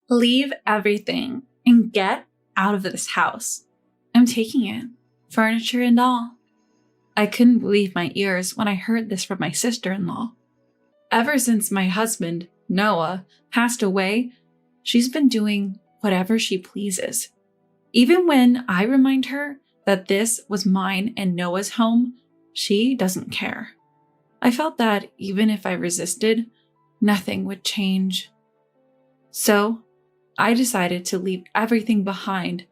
Leave everything and get out of this house. I'm taking it, furniture and all. I couldn't believe my ears when I heard this from my sister-in-law. Ever since my husband, Noah, passed away, she's been doing whatever she pleases. Even when I remind her that this was mine and Noah's home, she doesn't care. I felt that even if I resisted, nothing would change. So, I decided to leave everything behind,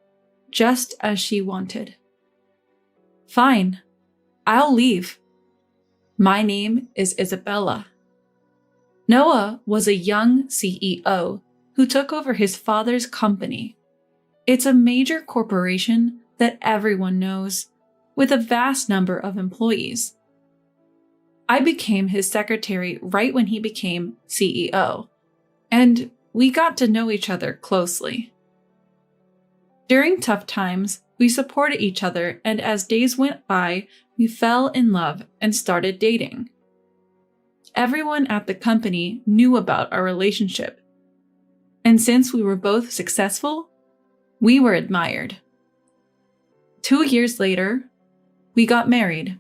just as she wanted. Fine, I'll leave. My name is Isabella. Noah was a young CEO who took over his father's company. It's a major corporation that everyone knows, with a vast number of employees. I became his secretary right when he became CEO, and we got to know each other closely. During tough times, we supported each other, and as days went by, we fell in love and started dating. Everyone at the company knew about our relationship, and since we were both successful, we were admired. 2 years later, we got married.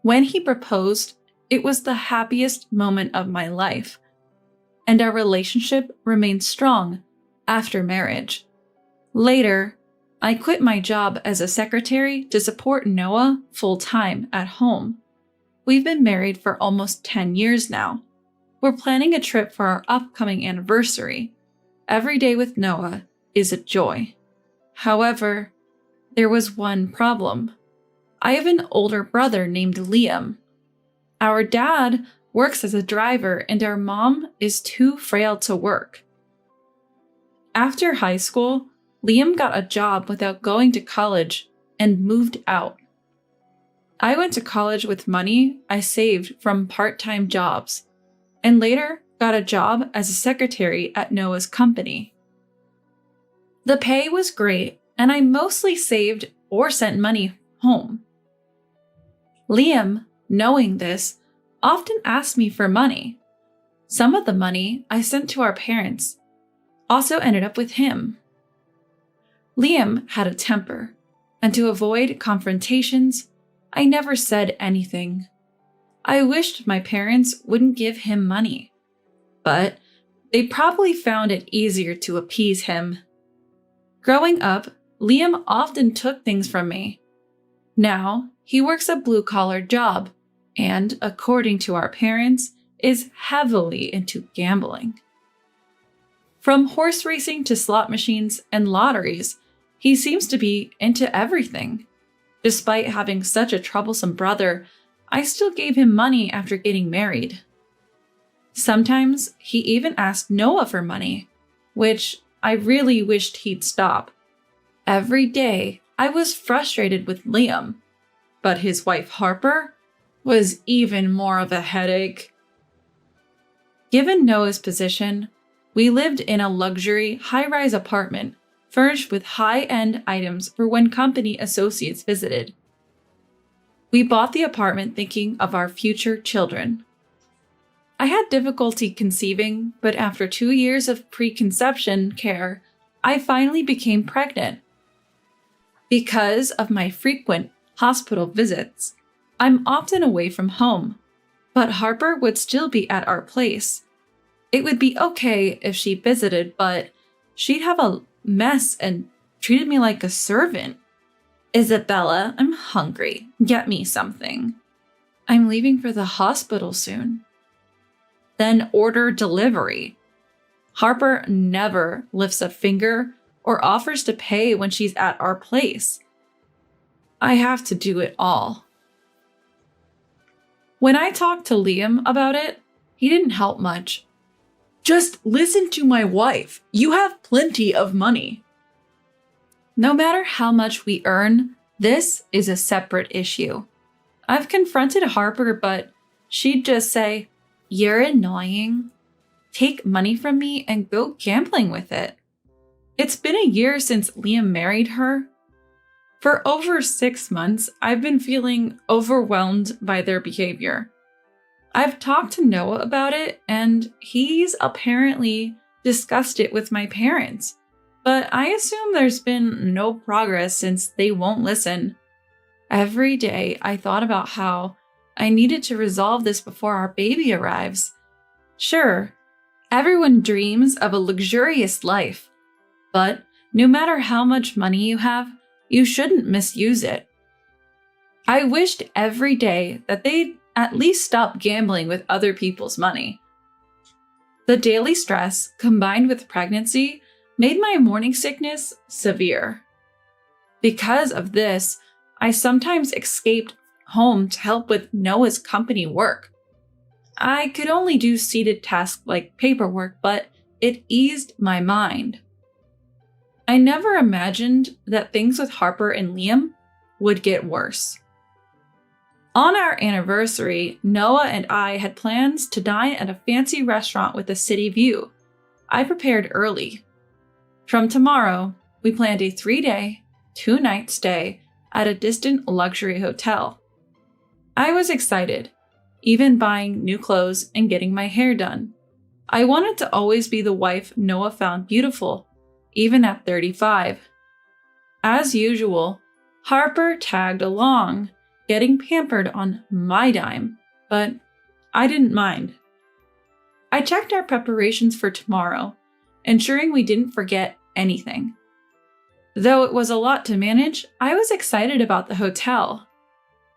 When he proposed, it was the happiest moment of my life, and our relationship remained strong after marriage. Later, I quit my job as a secretary to support Noah full-time at home. We've been married for almost 10 years now. We're planning a trip for our upcoming anniversary. Every day with Noah is a joy. However, there was one problem. I have an older brother named Liam. Our dad works as a driver and our mom is too frail to work. After high school, Liam got a job without going to college and moved out. I went to college with money I saved from part-time jobs, and later got a job as a secretary at Noah's company. The pay was great, and I mostly saved or sent money home. Liam, knowing this, often asked me for money. Some of the money I sent to our parents also ended up with him. Liam had a temper, and to avoid confrontations, I never said anything. I wished my parents wouldn't give him money, but they probably found it easier to appease him. Growing up, Liam often took things from me. Now, he works a blue-collar job and, according to our parents, is heavily into gambling. From horse racing to slot machines and lotteries, he seems to be into everything. Despite having such a troublesome brother, I still gave him money after getting married. Sometimes he even asked Noah for money, which I really wished he'd stop. Every day, I was frustrated with Liam, but his wife Harper was even more of a headache. Given Noah's position, we lived in a luxury, high-rise apartment furnished with high-end items for when company associates visited. We bought the apartment thinking of our future children. I had difficulty conceiving, but after 2 years of preconception care, I finally became pregnant. Because of my frequent hospital visits, I'm often away from home, but Harper would still be at our place. It would be okay if she visited, but she'd have a mess and treated me like a servant. Isabella, I'm hungry. Get me something. I'm leaving for the hospital soon. Then order delivery. Harper never lifts a finger or offers to pay when she's at our place. I have to do it all. When I talked to Liam about it, he didn't help much. Just listen to my wife. You have plenty of money. No matter how much we earn, this is a separate issue. I've confronted Harper, but she'd just say, "You're annoying. Take money from me and go gambling with it." It's been a year since Liam married her. For over 6 months, I've been feeling overwhelmed by their behavior. I've talked to Noah about it, and he's apparently discussed it with my parents, but I assume there's been no progress since they won't listen. Every day I thought about how I needed to resolve this before our baby arrives. Sure, everyone dreams of a luxurious life, but no matter how much money you have, you shouldn't misuse it. I wished every day that they'd at least stop gambling with other people's money. The daily stress, combined with pregnancy, made my morning sickness severe. Because of this, I sometimes escaped home to help with Noah's company work. I could only do seated tasks like paperwork, but it eased my mind. I never imagined that things with Harper and Liam would get worse. On our anniversary, Noah and I had plans to dine at a fancy restaurant with a city view. I prepared early. From tomorrow, we planned a 3-day, 2-night stay at a distant luxury hotel. I was excited, even buying new clothes and getting my hair done. I wanted to always be the wife Noah found beautiful, even at 35. As usual, Harper tagged along, getting pampered on my dime, but I didn't mind. I checked our preparations for tomorrow, ensuring we didn't forget anything. Though it was a lot to manage, I was excited about the hotel.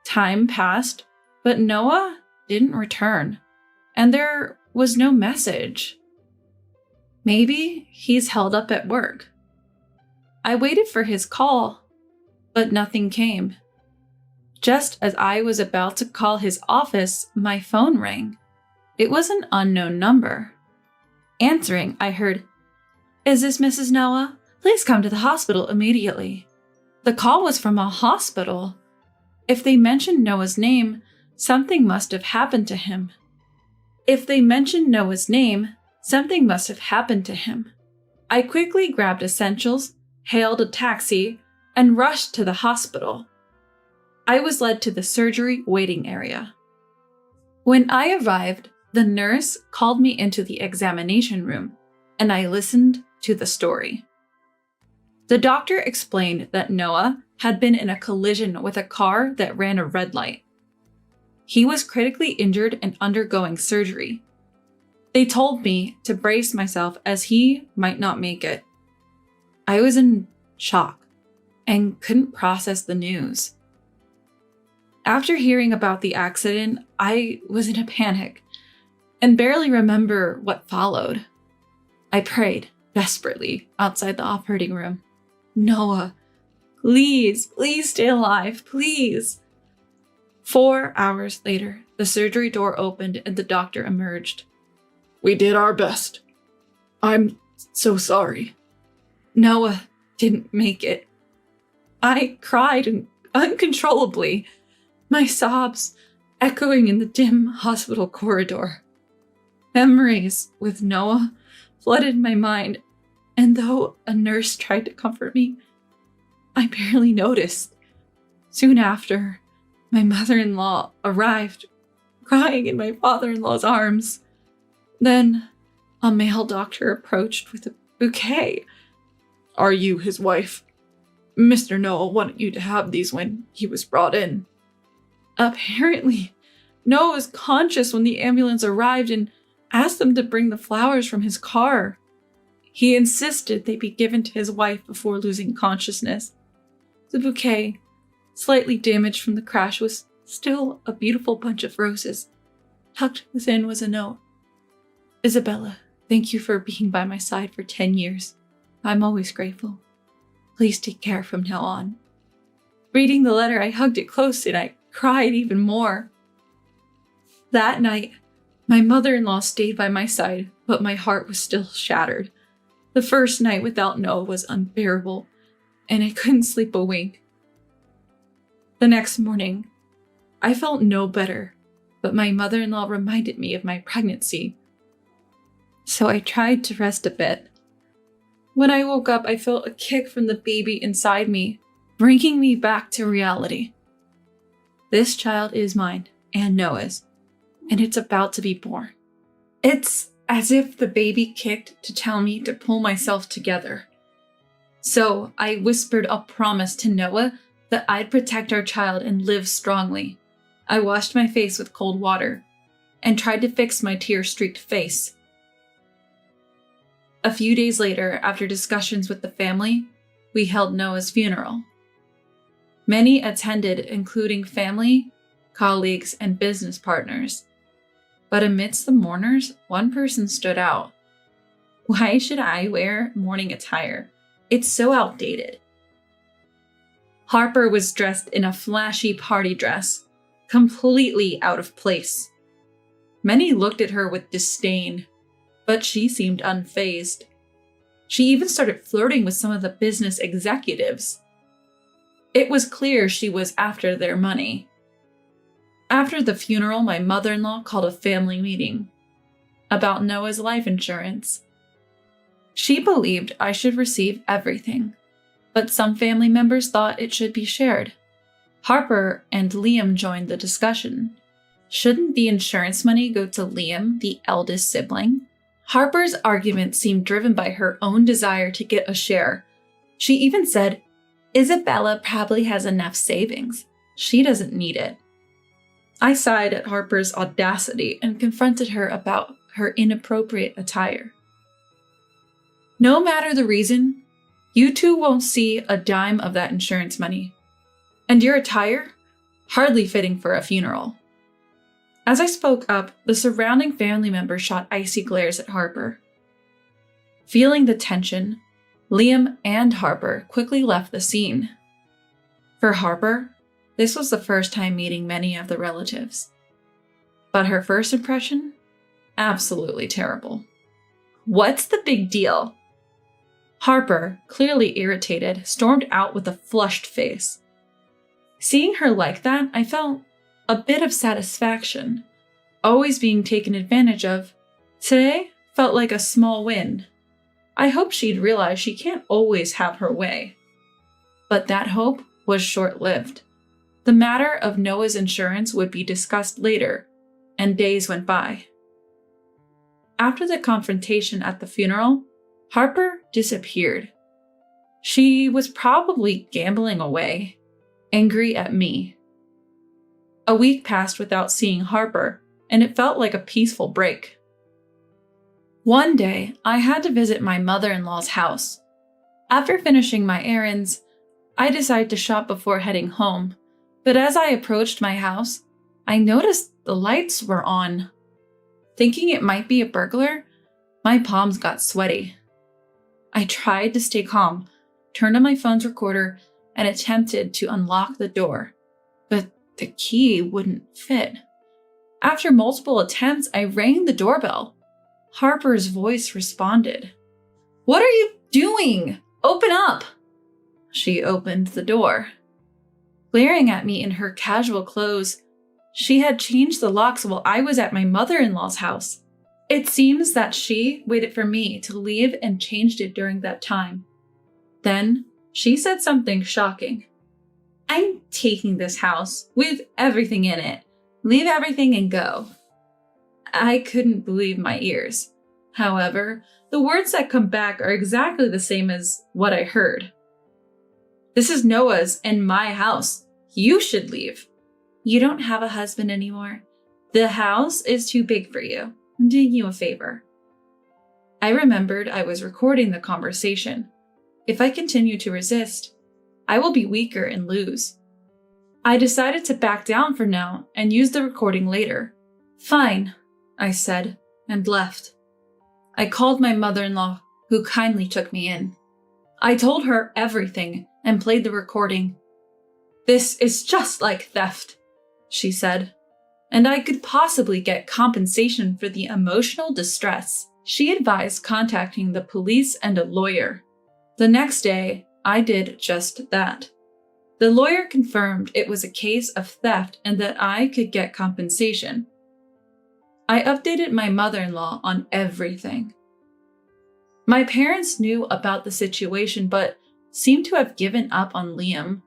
Time passed, but Noah didn't return, and there was no message. Maybe he's held up at work. I waited for his call, but nothing came. Just as I was about to call his office, my phone rang. It was an unknown number. Answering, I heard, "Is this Mrs. Noah? Please come to the hospital immediately." The call was from a hospital. If they mentioned Noah's name, something must have happened to him. I quickly grabbed essentials, hailed a taxi, and rushed to the hospital. I was led to the surgery waiting area. When I arrived, the nurse called me into the examination room, and I listened to the story. The doctor explained that Noah had been in a collision with a car that ran a red light. He was critically injured and undergoing surgery. They told me to brace myself as he might not make it. I was in shock and couldn't process the news. After hearing about the accident, I was in a panic and barely remember what followed. I prayed desperately outside the operating room. "Noah, please stay alive, please." 4 hours later, the surgery door opened and the doctor emerged. "We did our best. I'm so sorry." Noah didn't make it. I cried uncontrollably, my sobs echoing in the dim hospital corridor. Memories with Noah flooded my mind, and though a nurse tried to comfort me, I barely noticed. Soon after, my mother-in-law arrived, crying in my father-in-law's arms. Then, a male doctor approached with a bouquet. "Are you his wife? Mr. Noah wanted you to have these when he was brought in." Apparently, Noah was conscious when the ambulance arrived and asked them to bring the flowers from his car. He insisted they be given to his wife before losing consciousness. The bouquet, slightly damaged from the crash, was still a beautiful bunch of roses. Tucked within was a note. "Isabella, thank you for being by my side for 10 years. I'm always grateful. Please take care from now on." Reading the letter, I hugged it close and I cried even more. That night, my mother-in-law stayed by my side, but my heart was still shattered. The first night without Noah was unbearable, and I couldn't sleep a wink. The next morning, I felt no better, but my mother-in-law reminded me of my pregnancy. So I tried to rest a bit. When I woke up, I felt a kick from the baby inside me, bringing me back to reality. This child is mine and Noah's, and it's about to be born. It's as if the baby kicked to tell me to pull myself together. So I whispered a promise to Noah that I'd protect our child and live strongly. I washed my face with cold water and tried to fix my tear-streaked face. A few days later, after discussions with the family, we held Noah's funeral. Many attended, including family, colleagues, and business partners. But amidst the mourners, one person stood out. Why should I wear mourning attire? It's so outdated. Harper was dressed in a flashy party dress, completely out of place. Many looked at her with disdain, but she seemed unfazed. She even started flirting with some of the business executives. It was clear she was after their money. After the funeral, my mother-in-law called a family meeting about Noah's life insurance. She believed I should receive everything, but some family members thought it should be shared. Harper and Liam joined the discussion. Shouldn't the insurance money go to Liam, the eldest sibling? Harper's argument seemed driven by her own desire to get a share. She even said, Isabella probably has enough savings. She doesn't need it. I sighed at Harper's audacity and confronted her about her inappropriate attire. No matter the reason, you two won't see a dime of that insurance money. And your attire? Hardly fitting for a funeral. As I spoke up, the surrounding family members shot icy glares at Harper. Feeling the tension, Liam and Harper quickly left the scene. For Harper, this was the first time meeting many of the relatives. But her first impression? Absolutely terrible. What's the big deal? Harper, clearly irritated, stormed out with a flushed face. Seeing her like that, I felt a bit of satisfaction. Always being taken advantage of, today felt like a small win. I hoped she'd realize she can't always have her way. But that hope was short-lived. The matter of Noah's insurance would be discussed later, and days went by. After the confrontation at the funeral, Harper disappeared. She was probably gambling away, angry at me. A week passed without seeing Harper, and it felt like a peaceful break. One day, I had to visit my mother-in-law's house. After finishing my errands, I decided to shop before heading home, but as I approached my house, I noticed the lights were on. Thinking it might be a burglar, my palms got sweaty. I tried to stay calm, turned on my phone's recorder, and attempted to unlock the door, but the key wouldn't fit. After multiple attempts, I rang the doorbell. Harper's voice responded. "What are you doing? Open up!" She opened the door. Glaring at me in her casual clothes, she had changed the locks while I was at my mother-in-law's house. It seems that she waited for me to leave and changed it during that time. Then she said something shocking. "I'm taking this house with everything in it. Leave everything and go." I couldn't believe my ears. However, the words that come back are exactly the same as what I heard. "This is Noah's and my house. You should leave. You don't have a husband anymore. The house is too big for you. I'm doing you a favor." I remembered I was recording the conversation. If I continue to resist, I will be weaker and lose. I decided to back down for now and use the recording later. "Fine," I said, and left. I called my mother-in-law, who kindly took me in. I told her everything and played the recording. "This is just like theft," she said, "and I could possibly get compensation for the emotional distress." She advised contacting the police and a lawyer. The next day, I did just that. The lawyer confirmed it was a case of theft and that I could get compensation. I updated my mother-in-law on everything. My parents knew about the situation but seemed to have given up on Liam.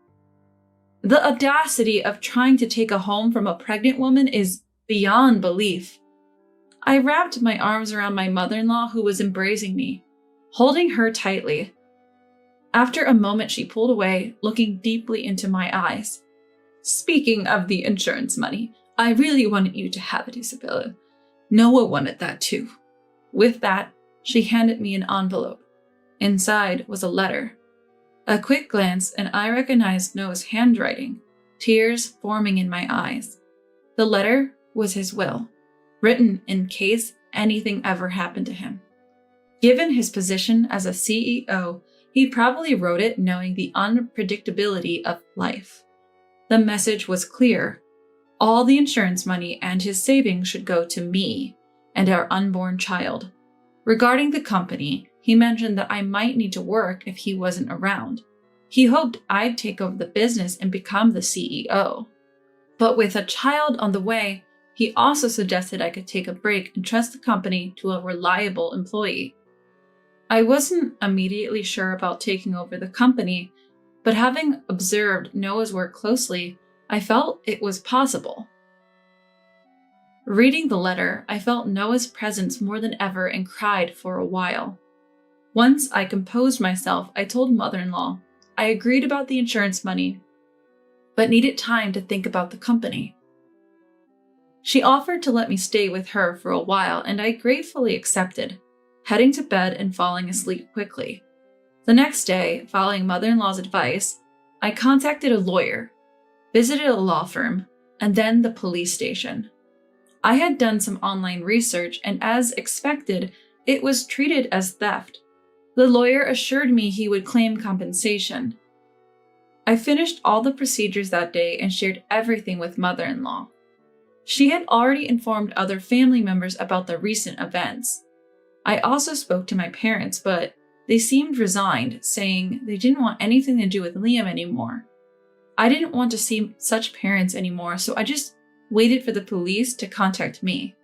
The audacity of trying to take a home from a pregnant woman is beyond belief. I wrapped my arms around my mother-in-law who was embracing me, holding her tightly. After a moment, she pulled away, looking deeply into my eyes. Speaking of the insurance money, I really wanted you to have it, Isabella. Noah wanted that too. With that, she handed me an envelope. Inside was a letter. A quick glance and I recognized Noah's handwriting, tears forming in my eyes. The letter was his will, written in case anything ever happened to him. Given his position as a CEO, he probably wrote it knowing the unpredictability of life. The message was clear. All the insurance money and his savings should go to me and our unborn child. Regarding the company, he mentioned that I might need to work if he wasn't around. He hoped I'd take over the business and become the CEO. But with a child on the way, he also suggested I could take a break and trust the company to a reliable employee. I wasn't immediately sure about taking over the company, but having observed Noah's work closely, I felt it was possible. Reading the letter, I felt Noah's presence more than ever and cried for a while. Once I composed myself, I told mother-in-law I agreed about the insurance money, but needed time to think about the company. She offered to let me stay with her for a while, and I gratefully accepted, heading to bed and falling asleep quickly. The next day, following mother-in-law's advice, I contacted a lawyer, visited a law firm, and then the police station. I had done some online research, and as expected, it was treated as theft. The lawyer assured me he would claim compensation. I finished all the procedures that day and shared everything with mother-in-law. She had already informed other family members about the recent events. I also spoke to my parents, but they seemed resigned, saying they didn't want anything to do with Liam anymore. I didn't want to see such parents anymore, so I just waited for the police to contact me.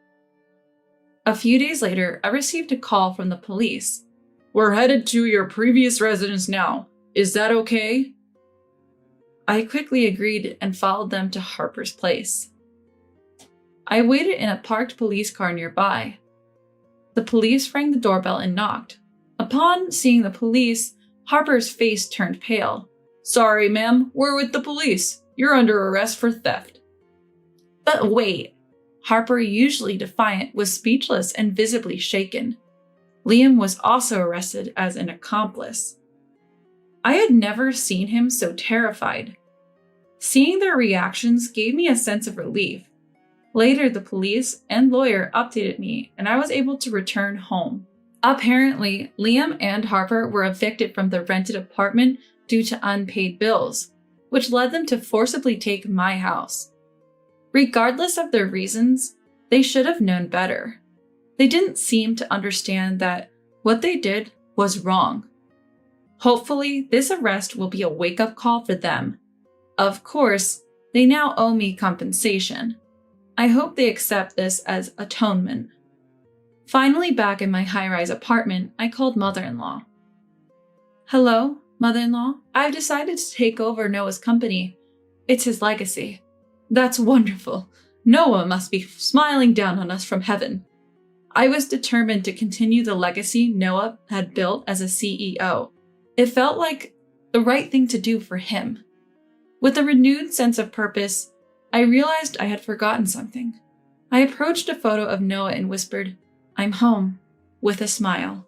A few days later, I received a call from the police. "We're headed to your previous residence now. Is that okay?" I quickly agreed and followed them to Harper's place. I waited in a parked police car nearby. The police rang the doorbell and knocked. Upon seeing the police, Harper's face turned pale. "Sorry, ma'am, we're with the police. You're under arrest for theft." But wait, Harper, usually defiant, was speechless and visibly shaken. Liam was also arrested as an accomplice. I had never seen him so terrified. Seeing their reactions gave me a sense of relief. Later, the police and lawyer updated me, and I was able to return home. Apparently, Liam and Harper were evicted from the rented apartment due to unpaid bills, which led them to forcibly take my house. Regardless of their reasons, they should have known better. They didn't seem to understand that what they did was wrong. Hopefully, this arrest will be a wake-up call for them. Of course, they now owe me compensation. I hope they accept this as atonement. Finally back in my high-rise apartment, I called mother-in-law. "Hello, mother-in-law. I've decided to take over Noah's company. It's his legacy." "That's wonderful. Noah must be smiling down on us from heaven." I was determined to continue the legacy Noah had built as a CEO. It felt like the right thing to do for him. With a renewed sense of purpose, I realized I had forgotten something. I approached a photo of Noah and whispered, "I'm home," with a smile.